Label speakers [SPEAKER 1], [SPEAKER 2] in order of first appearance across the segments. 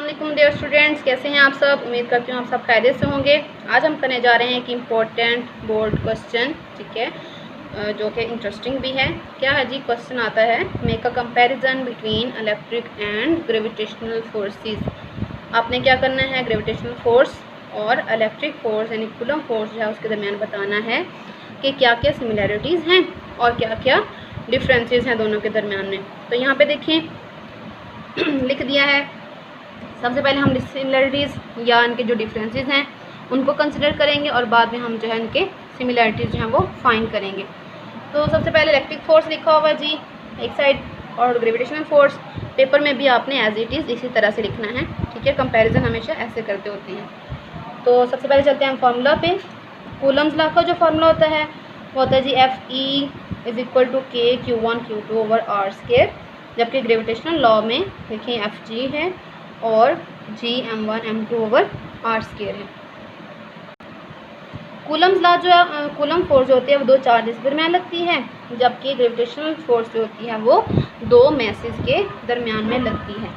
[SPEAKER 1] अस्सलाम dear students, कैसे हैं आप सब। उम्मीद करती हूँ आप सब खैरियत से होंगे। आज हम करने जा रहे हैं एक इम्पोर्टेंट बोर्ड क्वेश्चन, ठीक है, जो कि इंटरेस्टिंग भी है। क्या है जी, क्वेश्चन आता है, make a comparison between electric and gravitational forces. आपने क्या करना है, ग्रेविटेशनल फोर्स और इलेक्ट्रिक फोर्स यानी कूलम फोर्स जो है उसके दरमियान बताना है कि क्या क्या सिमिलैरिटीज़ हैं और क्या क्या डिफरेंसेस हैं दोनों के दरमियान में। तो यहाँ पे देखें लिख दिया है। सबसे पहले हम सिमिलरिटीज़ या इनके जो डिफरेंसेस हैं उनको कंसिडर करेंगे और बाद में हम जो है इनके सिमिलरिटीज़ जो हैं वो फाइंड करेंगे। तो सबसे पहले इलेक्ट्रिक फोर्स लिखा हुआ है जी एक साइड, और ग्रेविटेशनल फोर्स पेपर में भी आपने एज इट इज़ इसी तरह से लिखना है, ठीक है। कंपैरिजन हमेशा ऐसे करते होते हैं। तो सबसे पहले चलते हैं हम फार्मूला पे। कूलम्स लॉ का जो फार्मूला होता है वो होता है जी Fe is equal to K Q1 Q2 over R square, जबकि ग्रेविटेशनल लॉ में देखिए Fg है और G m1 m2 over R square है। कूलम्स लॉ जो है, कूलम फोर्स जो होती है वो दो चार्जेस के दरमियान लगती है, जबकि ग्रेविटेशनल फोर्स जो होती है वो दो मैसेज के दरमियान में लगती है।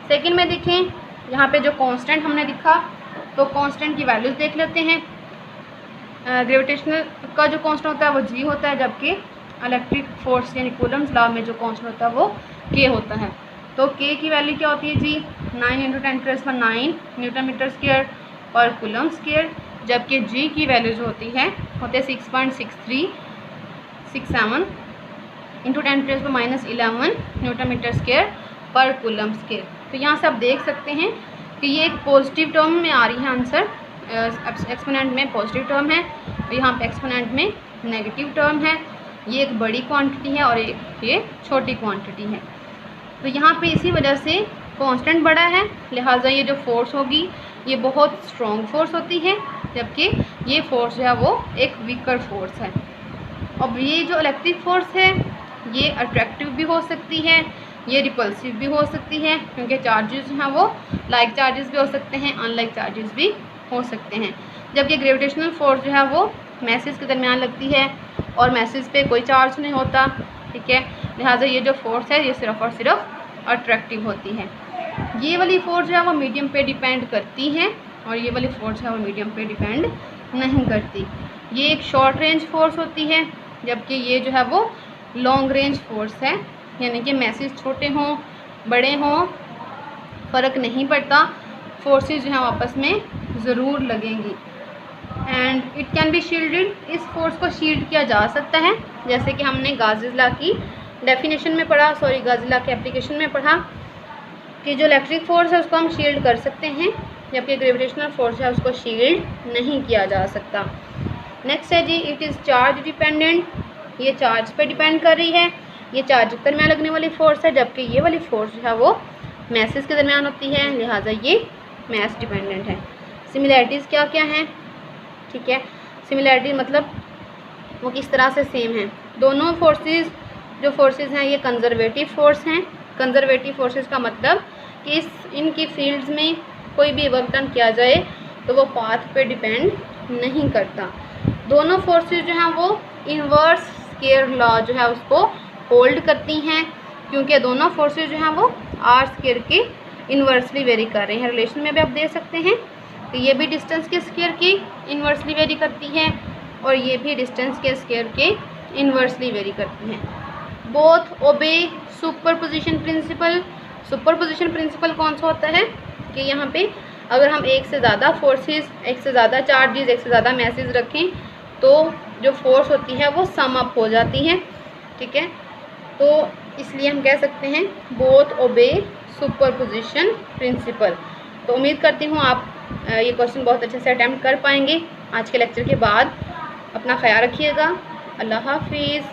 [SPEAKER 1] सेकंड में देखें यहाँ पे जो कांस्टेंट हमने लिखा, तो कांस्टेंट की वैल्यूज़ देख लेते हैं। ग्रेविटेशनल का जो कांस्टेंट होता है वो G होता है, जबकि इलेक्ट्रिक फोर्स यानी कूलम्स लॉ में जो कांस्टेंट होता है वो K होता है। तो K की वैल्यू क्या होती है जी, 9 × 10⁹ न्यूटन मीटर स्क्वायर पर कूलम स्क्वायर, जबकि G की वैल्यू जो होती है 6.6367 × 10⁻11 न्यूटन मीटर स्क्वायर पर कूलम स्क्वायर। तो यहाँ से आप देख सकते हैं कि ये एक पॉजिटिव टर्म में आ रही है आंसर, एक्सपोनेंट में पॉजिटिव टर्म है और यहाँ पे एक्सपोनेंट में नेगेटिव टर्म है। ये एक बड़ी क्वांटिटी है और एक ये छोटी क्वांटिटी है। तो यहाँ पे इसी वजह से कांस्टेंट बड़ा है, लिहाजा ये जो फोर्स होगी ये बहुत स्ट्रॉन्ग फोर्स होती है, जबकि ये फोर्स जो है वो एक वीकर फोर्स है। अब ये जो इलेक्ट्रिक फोर्स है ये अट्रैक्टिव भी हो सकती है, ये रिपल्सिव भी हो सकती है, क्योंकि चार्जेस जो हैं वो लाइक चार्जेस भी हो सकते हैं, अनलाइक चार्जेस भी हो सकते हैं। जबकि ग्रेविटेशनल फोर्स जो है वो मैसेज के दरमियान लगती है और मैसेज पे कोई चार्ज नहीं होता, ठीक है। लिहाजा ये जो फोर्स है ये सिर्फ और सिर्फ अट्रैक्टिव होती है। ये वाली फोर्स जो है वो मीडियम पे डिपेंड करती है और ये वाली फोर्स है वो मीडियम पे डिपेंड नहीं करती। ये एक शॉर्ट रेंज फोर्स होती है, जबकि ये जो है वो लॉन्ग रेंज फोर्स है, यानी कि मैसेज छोटे हों बड़े हों फ़र्क नहीं पड़ता, फोर्सेस जो हैं आपस में ज़रूर लगेंगी। And it can be shielded, इस फोर्स को शील्ड किया जा सकता है, जैसे कि हमने गाज़िस लॉ की डेफिनेशन में पढ़ा, गाज़िस लॉ के एप्लीकेशन में पढ़ा कि जो इलेक्ट्रिक फोर्स है उसको हम शील्ड कर सकते हैं, जबकि ग्रेविटेशनल फोर्स है उसको शील्ड नहीं किया जा सकता। नेक्स्ट है जी, इट इज़ चार्ज डिपेंडेंट, ये चार्ज पे डिपेंड कर रही है, ये चार्ज के दरमियान लगने वाली फोर्स है, जबकि ये वाली फोर्स जो है वो मैसेज के दरमियान होती है, लिहाजा ये मैस डिपेंडेंट है। सिमिलैरिटीज़ क्या क्या हैं, ठीक है। सिमिलैरिटी मतलब वो किस तरह से सेम हैं। दोनों फोर्सेस जो फोर्सेस हैं ये कंजर्वेटिव फोर्स हैं। कंजर्वेटिव फोर्सेस का मतलब कि इनकी फील्ड्स में कोई भी वर्क डन किया जाए तो वो पाथ पे डिपेंड नहीं करता। दोनों फोर्सेस जो हैं वो इन्वर्स स्क्वायर लॉ जो है उसको होल्ड करती हैं, क्योंकि दोनों फोर्सेस जो हैं वो आर स्क्वायर के इन्वर्सली वेरी कर रहे हैं। रिलेशन में भी आप दे सकते हैं तो ये भी डिस्टेंस के स्क्वायर की इन्वर्सली वेरी करती है और ये भी डिस्टेंस के स्क्वायर के इन्वर्सली वेरी करती हैं। बोथ ओबे सुपरपोजिशन प्रिंसिपल। सुपरपोजिशन प्रिंसिपल कौन सा होता है कि यहाँ पे अगर हम एक से ज़्यादा फोर्सेस, एक से ज़्यादा चार्जेस, एक से ज़्यादा मैसेज रखें तो जो फोर्स होती है वो सम अप हो जाती है, ठीक है। तो इसलिए हम कह सकते हैं बोथ ओबे सुपरपोजिशन प्रिंसिपल। तो उम्मीद करती हूँ आप ये क्वेश्चन बहुत अच्छे से अटैम्प्ट कर पाएंगे। आज के लेक्चर के बाद अपना ख्याल रखिएगा। अल्लाह हाफिज़।